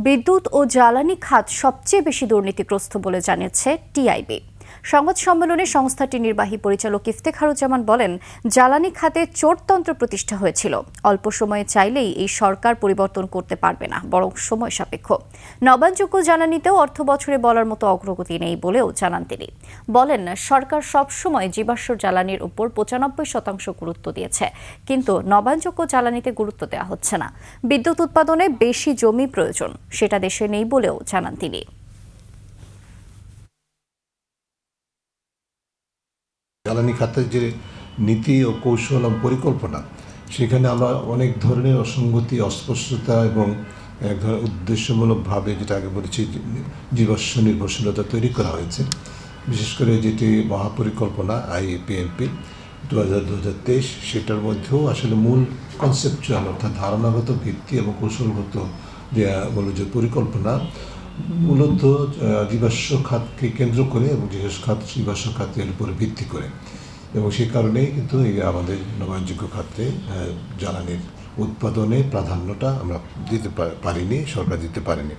বিদ্যুৎ ও জ্বালানি খাত সবচেয়ে বেশি দুর্নীতিগ্রস্ত বলে জানিয়েছে টিআইবি। সংবাদ সম্মেলনে সংস্থাটির নির্বাহী পরিচালক ইফতেখারুজ্জামান বলেন, জ্বালানি খাতে চোরতন্ত্র প্রতিষ্ঠা হয়েছিল। অল্প সময়ে চাইলেই এই সরকার পরিবর্তন করতে পারবে না, বরং সময় সাপেক্ষ। নবায়নযোগ্য জ্বালানিতেও অর্থ বছরে বলার মতো অগ্রগতি নেই বলেও জানান তিনি। বলেন, সরকার সবসময় জীবাশ্ম জ্বালানির উপর ৯৫% গুরুত্ব দিয়েছে, কিন্তু নবায়নযোগ্য জ্বালানিতে গুরুত্ব দেওয়া হচ্ছে না। বিদ্যুৎ উৎপাদনে বেশি জমি প্রয়োজন, সেটা দেশে নেই বলেও জানান তিনি। জ্বালানি খাতের যে নীতি ও কৌশল এবং পরিকল্পনা, সেখানে আমরা অনেক ধরনের অসঙ্গতি, অস্পষ্টতা এবং এক ধরনের উদ্দেশ্যমূলকভাবে, যেটা আগে বলেছি, জীবাশ্ম নির্ভরশীলতা তৈরি করা হয়েছে। বিশেষ করে যেটি মহাপরিকল্পনা IPMP 2000-2023, সেটার মধ্যেও আসলে মূল কনসেপচুয়াল অর্থাৎ ধারণাগত ভিত্তি এবং কৌশলগত যে পরিকল্পনা মূলত জীবাশ্ম খাতকে কেন্দ্র করে এবং জীবাশ্ম খাতের উপরে ভিত্তি করে, এবং সেই কারণেই কিন্তু আমাদের নবায়নযোগ্য খাতে জ্বালানির উৎপাদনে প্রাধান্যটা আমরা দিতে পারিনি, সরকার দিতে পারেনি।